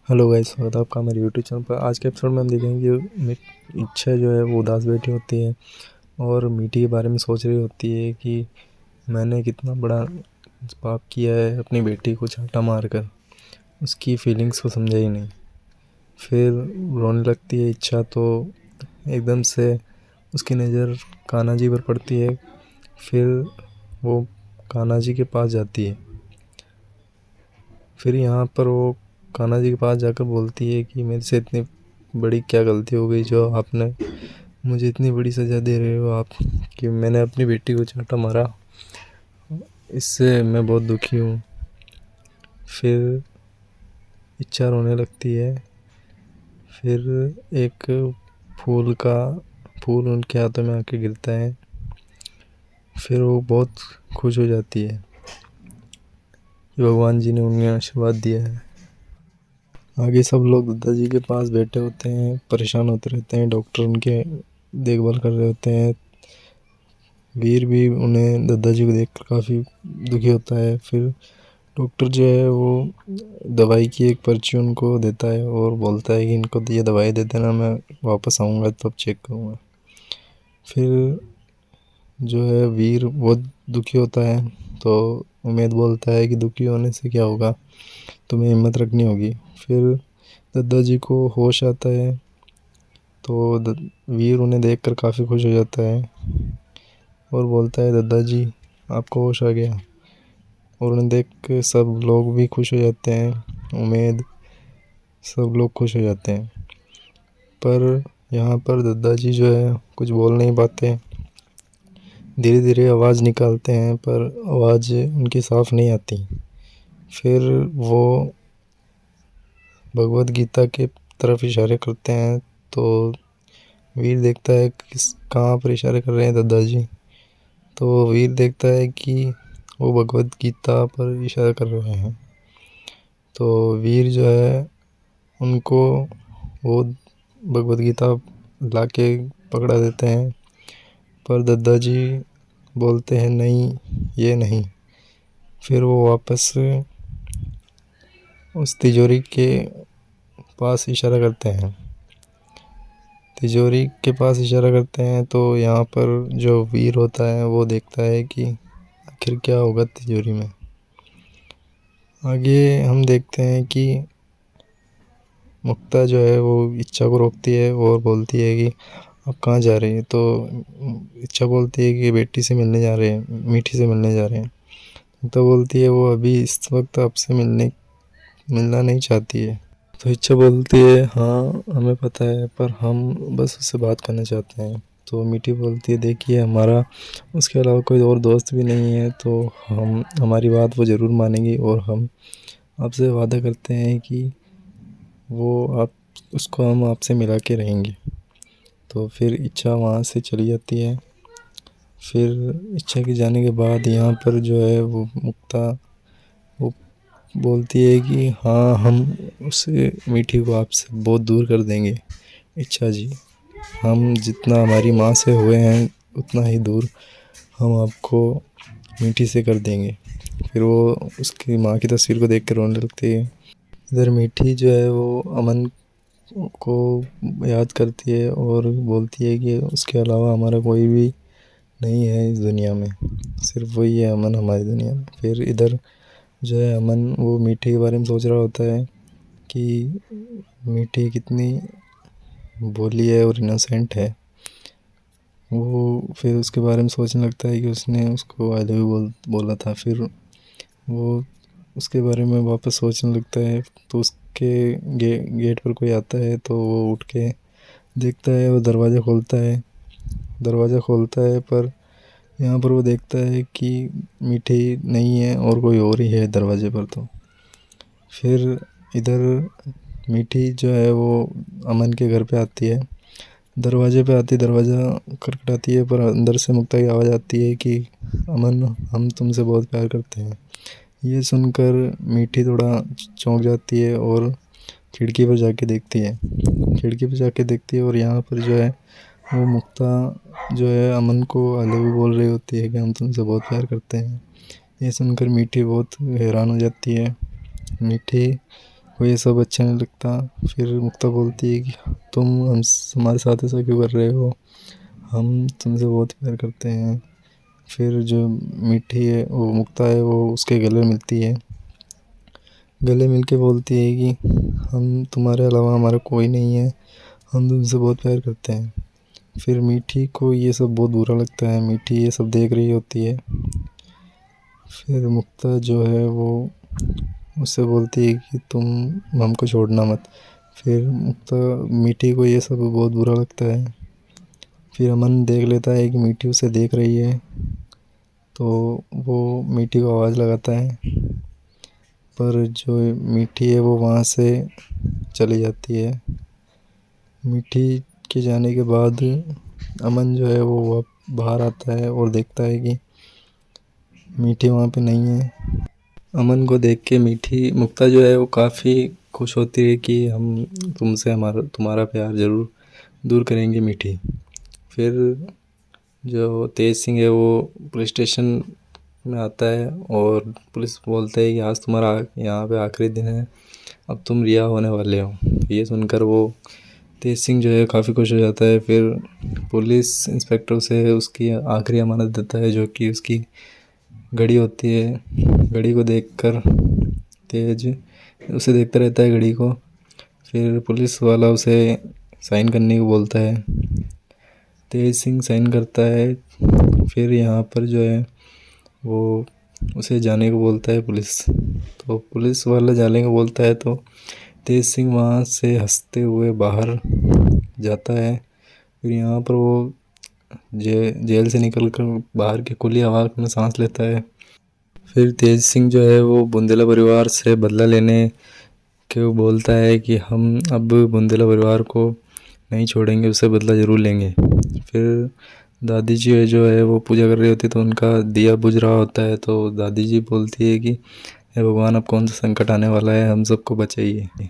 Hello guys, स्वागत है आपका हमारे यूट्यूब चैनल पर। आज के एपिसोड में हम देखेंगे कि इच्छा जो है वो उदास बैठी होती है और मीठी के बारे में सोच रही होती है कि मैंने कितना बड़ा पाप किया है, अपनी बेटी को चांटा मारकर। उसकी फीलिंग्स को समझा ही नहीं। फिर रोने लगती है इच्छा, तो एकदम से उसकी नज़र कान्हा जी पर पड़ती है। फिर वो कान्हा जी के पास जाती है। फिर यहाँ पर वो कान्हा जी के पास जाकर बोलती है कि मेरे से इतनी बड़ी क्या गलती हो गई जो आपने मुझे इतनी बड़ी सज़ा दे रहे हो आप, कि मैंने अपनी बेटी को चांटा मारा। इससे मैं बहुत दुखी हूँ। फिर इच्छा रोने लगती है। फिर एक फूल उनके हाथों में आके गिरता है। फिर वो बहुत खुश हो जाती है कि भगवान जी ने उन्हें आशीर्वाद दिया है। आगे सब लोग दादाजी के पास बैठे होते हैं, परेशान होते रहते हैं। डॉक्टर उनके देखभाल कर रहे होते हैं। वीर भी उन्हें दादाजी को देखकर काफ़ी दुखी होता है। फिर डॉक्टर जो है वो दवाई की एक पर्ची उनको देता है और बोलता है कि इनको ये दवाई दे देना, मैं वापस आऊँगा तब चेक करूँगा। फिर जो है वीर बहुत दुखी होता है, तो उमेद बोलता है कि दुखी होने से क्या होगा, तुम्हें हिम्मत रखनी होगी। फिर दादाजी को होश आता है, तो वीर उन्हें देखकर काफ़ी खुश हो जाता है और बोलता है दादाजी आपको होश आ गया। और उन्हें देख के सब लोग भी खुश हो जाते हैं। उमेद सब लोग खुश हो जाते हैं। पर यहाँ पर दादाजी जो है कुछ बोल नहीं पाते। धीरे धीरे आवाज़ निकालते हैं पर आवाज़ उनकी साफ नहीं आती। फिर वो भगवत गीता के तरफ इशारे करते हैं, तो वीर देखता है किस कहाँ पर इशारे कर रहे हैं दादाजी। तो वीर देखता है कि वो भगवत गीता पर इशारा कर रहे हैं। तो वीर जो है उनको वो भगवत गीता ला के पकड़ा देते हैं। पर दादाजी बोलते हैं नहीं, ये नहीं। फिर वो वापस उस तिजोरी के पास इशारा करते हैं। तिजोरी के पास इशारा करते हैं, तो यहाँ पर जो वीर होता है वो देखता है कि आखिर क्या होगा तिजोरी में। आगे हम देखते हैं कि मुक्ता जो है वो इच्छा को रोकती है और बोलती है कि आप कहाँ जा रही है। तो इच्छा बोलती है कि बेटी से मिलने जा रहे हैं, मीठी से मिलने जा रहे हैं। मुक्ता बोलती है वो अभी इस वक्त आपसे मिलना नहीं चाहती है। तो इच्छा बोलती है हाँ हमें पता है, पर हम बस उससे बात करना चाहते हैं। तो मीठी बोलती है देखिए हमारा उसके अलावा कोई और दोस्त भी नहीं है, तो हम हमारी बात वो ज़रूर मानेंगी और हम आपसे वादा करते हैं कि वो आप उसको हम आपसे मिला के रहेंगे। तो फिर इच्छा वहाँ से चली जाती है। फिर इच्छा के जाने के बाद यहाँ पर जो है वो मुक्ता वो बोलती है कि हाँ हम उसे मीठी को आपसे बहुत दूर कर देंगे इच्छा जी। हम जितना हमारी माँ से हुए हैं उतना ही दूर हम आपको मीठी से कर देंगे। फिर वो उसकी माँ की तस्वीर को देख कर रोने लगती है। इधर मीठी जो है वो अमन को याद करती है और बोलती है कि उसके अलावा हमारा कोई भी नहीं है इस दुनिया में, सिर्फ वही है अमन हमारी दुनिया में। फिर इधर जो है अमन वो मीठी के बारे में सोच रहा होता है कि मीठी कितनी भोली है और इनोसेंट है। वो फिर उसके बारे में सोचने लगता है कि उसने उसको आई लव यू बोला था। फिर वो उसके बारे में वापस सोचने लगता है, तो उसके गेट पर कोई आता है, तो वो उठ के देखता है, वो दरवाज़ा खोलता है पर यहाँ पर वो देखता है कि मीठी नहीं है और कोई और ही है दरवाजे पर। तो फिर इधर मीठी जो है वो अमन के घर पे आती है। दरवाजे पे आती, दरवाज़ा खटखटाती है, पर अंदर से मुक्ता की आवाज़ आती है कि अमन हम तुमसे बहुत प्यार करते हैं। ये सुनकर मीठी थोड़ा चौंक जाती है और खिड़की पर जाके देखती है। और यहाँ पर जो है वो मुक्ता जो है अमन को आई लव यू बोल रही होती है कि हम तुमसे बहुत प्यार करते हैं। ये सुनकर मीठी बहुत हैरान हो जाती है। मीठी को ये सब अच्छा नहीं लगता। फिर मुक्ता बोलती है कि तुम हमारे साथ ऐसा क्यों कर रहे हो, हम तुमसे बहुत प्यार करते हैं। फिर जो मीठी है वो मुक्ता है वो उसके गले मिलती है, गले मिल के बोलती है कि हम तुम्हारे अलावा हमारा कोई नहीं है, हम तुमसे बहुत प्यार करते हैं। फिर मीठी को ये सब बहुत बुरा लगता है, मीठी ये सब देख रही होती है। फिर मुक्ता जो है वो उससे बोलती है कि तुम हमको छोड़ना मत। फिर मुक्ता मीठी को ये सब बहुत बुरा लगता है। फिर अमन देख लेता है कि मीठी उसे देख रही है, तो वो मीठी को आवाज़ लगाता है, पर जो मीठी है वो वहाँ से चली जाती है। मीठी के जाने के बाद अमन जो है वो बाहर आता है और देखता है कि मीठी वहाँ पे नहीं है। अमन को देख के मीठी मुक्ता जो है वो काफ़ी खुश होती है कि हम तुमसे तुम्हारा प्यार ज़रूर दूर करेंगे मीठी। फिर जो तेज सिंह है वो पुलिस स्टेशन में आता है और पुलिस बोलता है कि आज तुम्हारा यहाँ पे आखिरी दिन है, अब तुम रिहा होने वाले हो। ये सुनकर वो तेज सिंह जो है काफ़ी खुश हो जाता है। फिर पुलिस इंस्पेक्टर उसे उसकी आखिरी अमानत देता है, जो कि उसकी घड़ी होती है। घड़ी को देखकर तेज उसे देखता रहता है घड़ी को। फिर पुलिस वाला उसे साइन करने को बोलता है, तेज सिंह साइन करता है। फिर यहाँ पर जो है वो उसे जाने को बोलता है पुलिस, तो पुलिस वाला जाने को बोलता है तो तेज सिंह वहाँ से हंसते हुए बाहर जाता है। फिर यहाँ पर वो जेल से निकल कर बाहर की खुली हवा में सांस लेता है। फिर तेज सिंह जो है वो बुंदेला परिवार से बदला लेने के वो बोलता है कि हम अब बुंदेला परिवार को नहीं छोड़ेंगे, उससे बदला ज़रूर लेंगे। फिर दादी जी जो है वो पूजा कर रही होती है, तो उनका दिया बुझ रहा होता है, तो दादी जी बोलती है कि हे भगवान अब कौन सा संकट आने वाला है, हम सबको बचाइए।